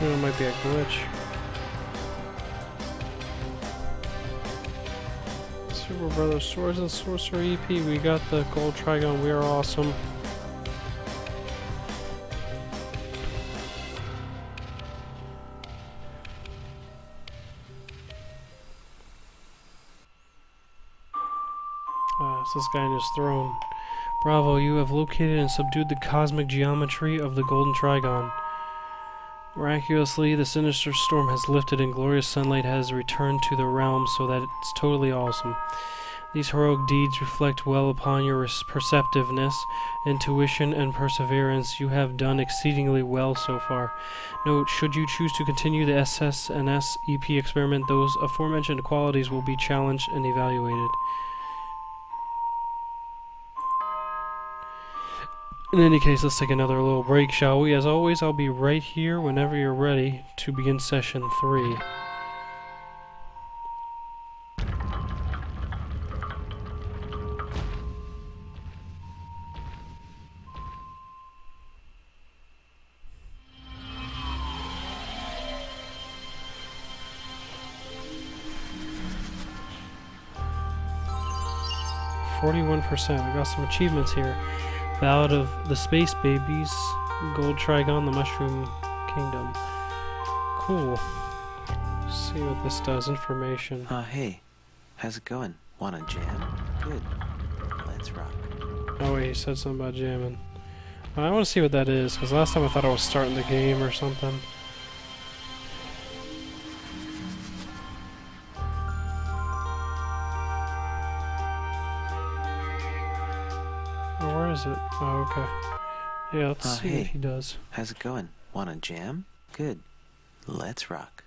It might be a glitch. Super Brothers Swords and Sworcery EP. We got the gold trigon. We are awesome. It's this guy in his throne. Bravo, you have located and subdued the cosmic geometry of the golden trigon. Miraculously, the sinister storm has lifted and glorious sunlight has returned to the realm, so that it's totally awesome. These heroic deeds reflect well upon your perceptiveness, intuition, and perseverance. You have done exceedingly well so far. Note, should you choose to continue the SS&S EP experiment, those aforementioned qualities will be challenged and evaluated. In any case, let's take another little break, shall we? As always, I'll be right here whenever you're ready to begin session 3. %. We got some achievements here. Ballad of the Space Babies, Gold Trigon, the Mushroom Kingdom. Cool. Let's see what this does. Information. Hey. How's it going? Wanna jam? Good. Let's rock. Oh wait, he said something about jamming. I want to see what that is, because last time I thought I was starting the game or something. Where is it? Oh, okay. Yeah, let's see what he does. How's it going? Wanna jam? Good. Let's rock.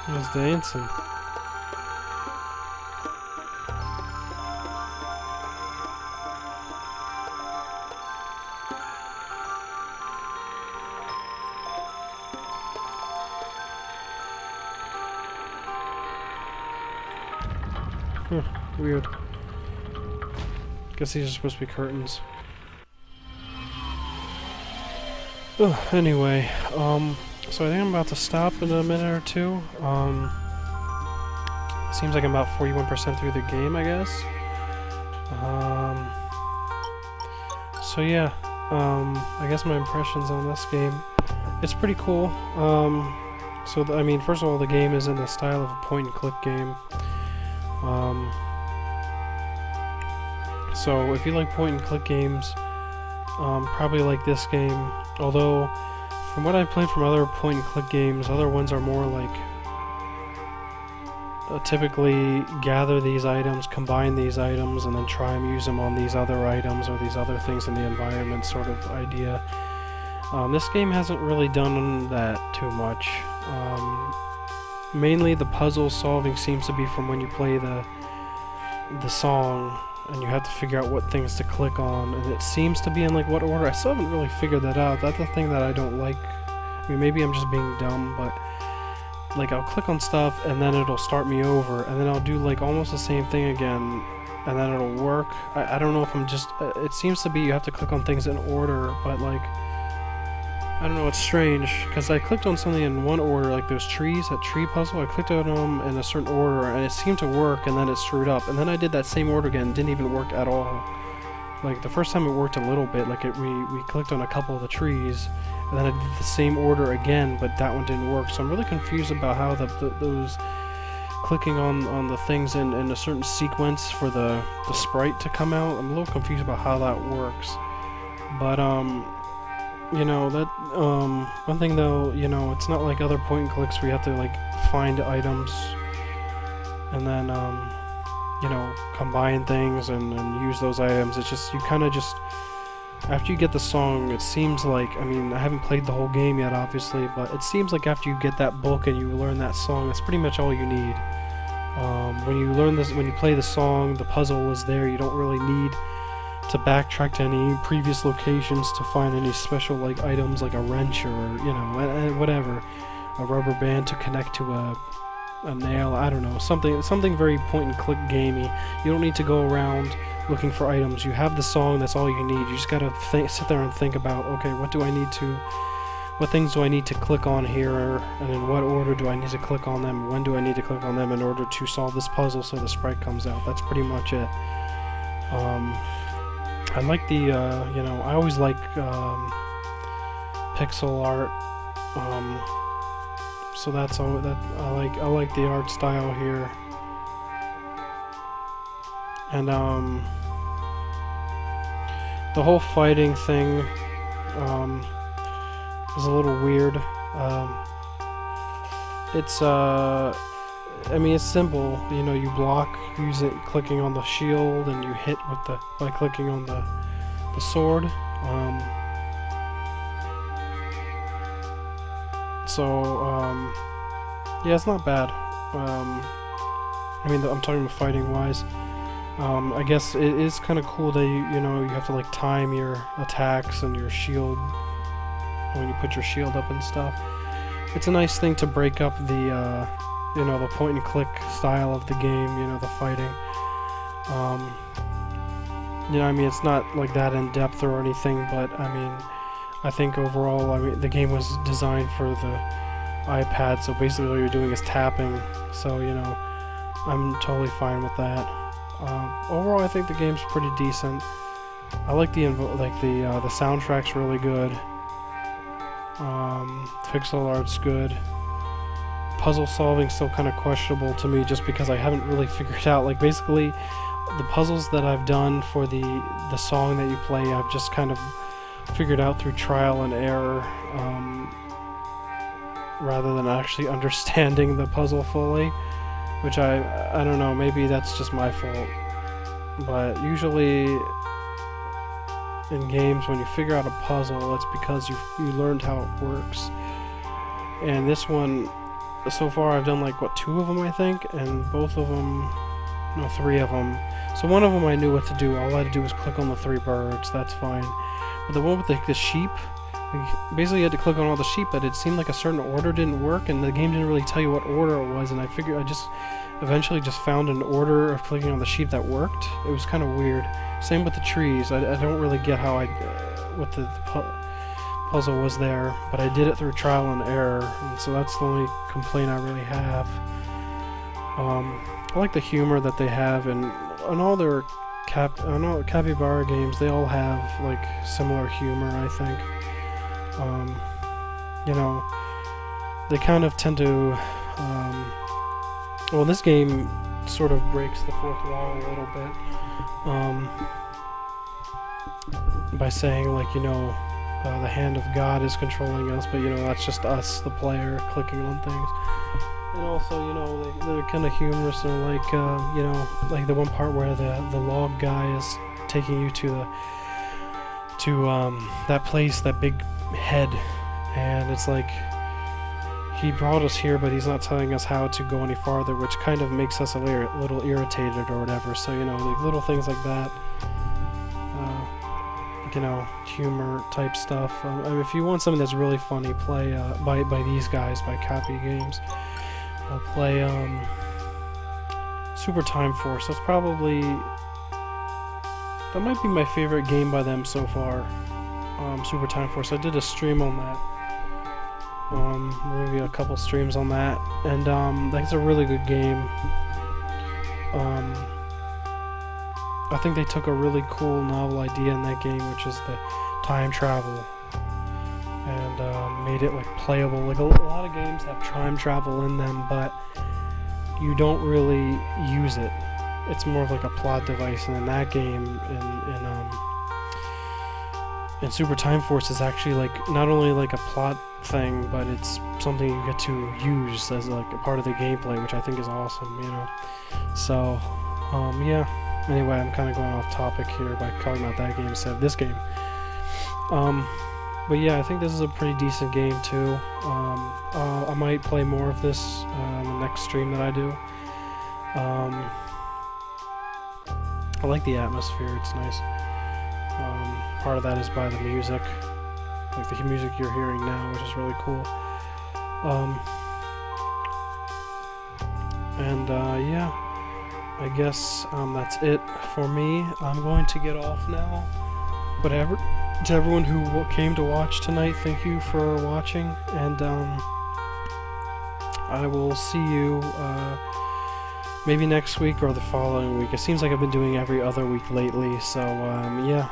He's dancing. Weird. Guess these are supposed to be curtains. Anyway, so I think I'm about to stop in a minute or two. Seems like I'm about 41% through the game, I guess. So yeah, I guess my impressions on this game, it's pretty cool. I mean, first of all, the game is in the style of a point-and-click game. So if you like point-and-click games, probably like this game. Although, from what I've played from other point-and-click games, other ones are more like typically gather these items, combine these items, and then try and use them on these other items or these other things in the environment sort of idea. This game hasn't really done that too much. Mainly the puzzle solving seems to be from when you play the song and you have to figure out what things to click on, and it seems to be in like what order. I still haven't really figured that out. That's the thing that I don't like. I mean, maybe I'm just being dumb, but like I'll click on stuff and then it'll start me over, and then I'll do like almost the same thing again and then it'll work. I don't know if I'm just it seems to be you have to click on things in order, but like I don't know, it's strange, because I clicked on something in one order, like those trees, that tree puzzle, I clicked on them in a certain order, and it seemed to work, and then it screwed up, and then I did that same order again, didn't even work at all. Like, the first time it worked a little bit, like we clicked on a couple of the trees, and then I did the same order again, but that one didn't work, so I'm really confused about how those clicking on the things in a certain sequence for the sprite to come out, I'm a little confused about how that works. But, you know, that, one thing though, you know, it's not like other point and clicks where you have to, like, find items and then, you know, combine things and use those items. It's just, you kind of just, after you get the song, it seems like, I mean, I haven't played the whole game yet, obviously, but it seems like after you get that book and you learn that song, that's pretty much all you need. When you learn this, when you play the song, the puzzle is there, you don't really need to backtrack to any previous locations to find any special like items like a wrench or whatever, a rubber band to connect to a nail. I don't know, something very point and click gamey. You don't need to go around looking for items. You have the song, that's all you need. You just gotta sit there and think about, okay, what things do I need to click on here, and in what order do I need to click on them, when do I need to click on them in order to solve this puzzle so the sprite comes out. That's pretty much it. I like the, I always like pixel art, so that's all that I like the art style here. And the whole fighting thing is a little weird. It's simple. You block clicking on the shield, and you hit by clicking on the sword. Yeah, it's not bad. I'm talking about fighting wise. I guess it is kind of cool that you have to like time your attacks and your shield when you put your shield up and stuff. It's a nice thing to break up the the point and click style of the game, the fighting. It's not like that in depth or anything, but I think overall, the game was designed for the iPad, so basically all you're doing is tapping, so I'm totally fine with that. Overall, I think the game's pretty decent. I like the soundtrack's really good. Pixel art's good. Puzzle solving's still kind of questionable to me, just because I haven't really figured out, like, basically the puzzles that I've done for the song that you play, I've just kind of figured out through trial and error, rather than actually understanding the puzzle fully, which I don't know, maybe that's just my fault. But usually in games, when you figure out a puzzle, it's because you learned how it works. And this one, so far I've done like 2 of them, I think, and both of them, no, 3 of them. So one of them I knew what to do. All I had to do was click on the 3 birds. That's fine. But the one with the sheep, basically you had to click on all the sheep, but it seemed like a certain order didn't work, and the game didn't really tell you what order it was, and I figured I just eventually just found an order of clicking on the sheep that worked. It was kind of weird. Same with the trees. I don't really get how what the puzzle was there, but I did it through trial and error, and so that's the only complaint I really have. I like the humor that they have, and on all their Capybara games, they all have like similar humor, I think. They kind of tend to this game sort of breaks the fourth wall a little bit, by saying, like, the hand of God is controlling us, but that's just us, the player, clicking on things. And also, they're kind of humorous. They're like, like the one part where the log guy is taking you to that place, that big head, and it's like, he brought us here, but he's not telling us how to go any farther, which kind of makes us a little irritated or whatever. So, like little things like that, humor type stuff. If you want something that's really funny, play by these guys, by Copy Games. I'll play Super Time Force. That might be my favorite game by them so far. Super Time Force. I did a stream on that. Maybe a couple streams on that, and that's a really good game. I think they took a really cool novel idea in that game, which is the time travel, and made it like playable. Like a lot of games have time travel in them, but you don't really use it. It's more of like a plot device, and in that game, in Super Time Force, is actually like not only like a plot thing, but it's something you get to use as like a part of the gameplay, which I think is awesome, So, yeah. Anyway, I'm kind of going off topic here by talking about that game instead of this game. But yeah, I think this is a pretty decent game too. I might play more of this on the next stream that I do. I like the atmosphere, it's nice. Part of that is by the music, like the music you're hearing now, which is really cool. Yeah, I guess that's it for me. I'm going to get off now. Whatever. To everyone who came to watch tonight, thank you for watching, and I will see you maybe next week or the following week. It seems like I've been doing every other week lately, so yeah.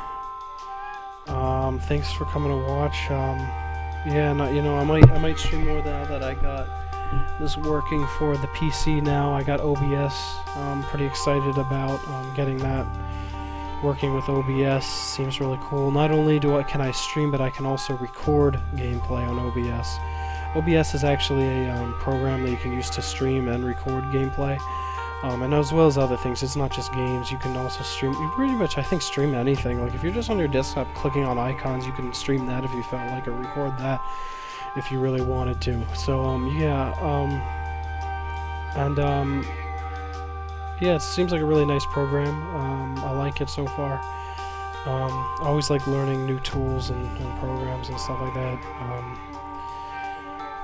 Thanks for coming to watch. Yeah, I might stream more now that I got this working for the PC now. I got OBS. I'm pretty excited about getting that working with OBS. Seems really cool. Not only can I stream, but I can also record gameplay on OBS. OBS is actually a program that you can use to stream and record gameplay. And as well as other things. It's not just games. You can also stream. You pretty much, I think, stream anything. Like if you're just on your desktop clicking on icons, you can stream that if you felt like, or record that if you really wanted to. So yeah. Yeah, it seems like a really nice program. I like it so far. I always like learning new tools and programs and stuff like that.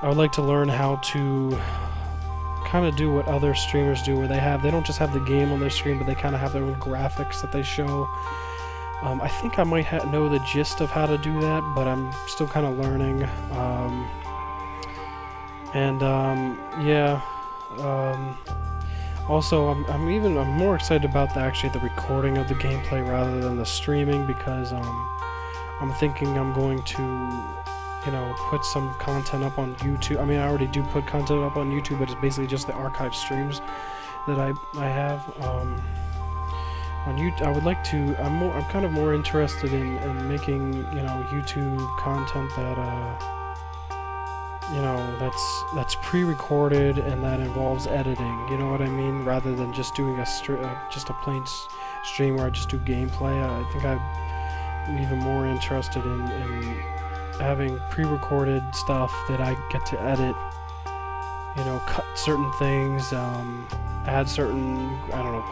I would like to learn how to kind of do what other streamers do, where they don't just have the game on their screen, but they kind of have their own graphics that they show. I think I might know the gist of how to do that, but I'm still kind of learning. Yeah. Also, I'm more excited about the recording of the gameplay rather than the streaming, because I'm thinking I'm going to, put some content up on YouTube. I mean, I already do put content up on YouTube, but it's basically just the archive streams that I have. On YouTube, I would like to. I'm kind of more interested in making YouTube content that that's pre-recorded and that involves editing. You know what I mean? Rather than just doing just a plain stream where I just do gameplay. I think I'm even more interested in having pre-recorded stuff that I get to edit, cut certain things, add certain,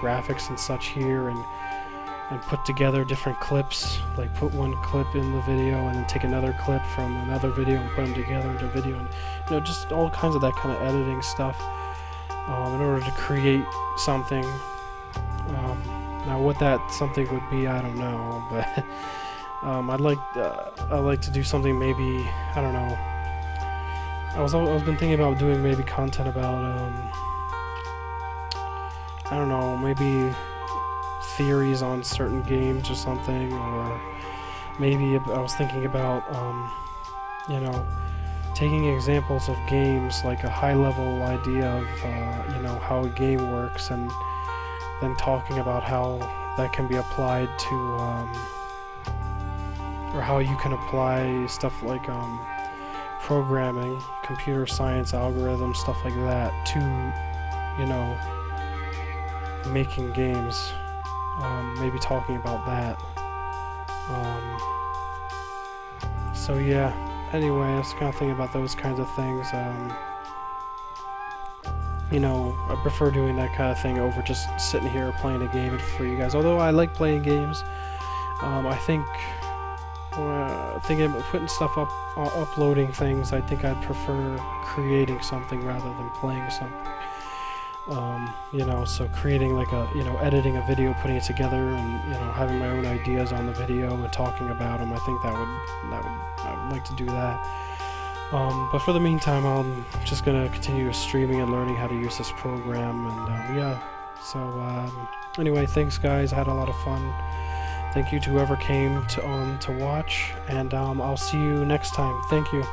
graphics and such here, and put together different clips, like put one clip in the video and then take another clip from another video and put them together into a video, and just all kinds of that kind of editing stuff, in order to create something. Now what that something would be, I don't know, but I'd like to do something, maybe, I don't know. I've been thinking about doing maybe content about, I don't know, maybe theories on certain games or something, or maybe I was thinking about, taking examples of games, like a high-level idea of, how a game works, and then talking about how that can be applied to, or how you can apply stuff like programming, computer science, algorithms, stuff like that to, making games. Maybe talking about that. So yeah, anyway, I was kind of thinking about those kinds of things. I prefer doing that kind of thing over just sitting here playing a game for you guys. Although I like playing games, I think thinking about putting stuff up, uploading things, I think I'd prefer creating something rather than playing something. So creating like editing a video, putting it together, and having my own ideas on the video and talking about them. I think I would like to do that. But for the meantime, I'm just gonna continue streaming and learning how to use this program, and yeah. So anyway, thanks guys. I had a lot of fun. Thank you to whoever came to watch, and I'll see you next time. Thank you.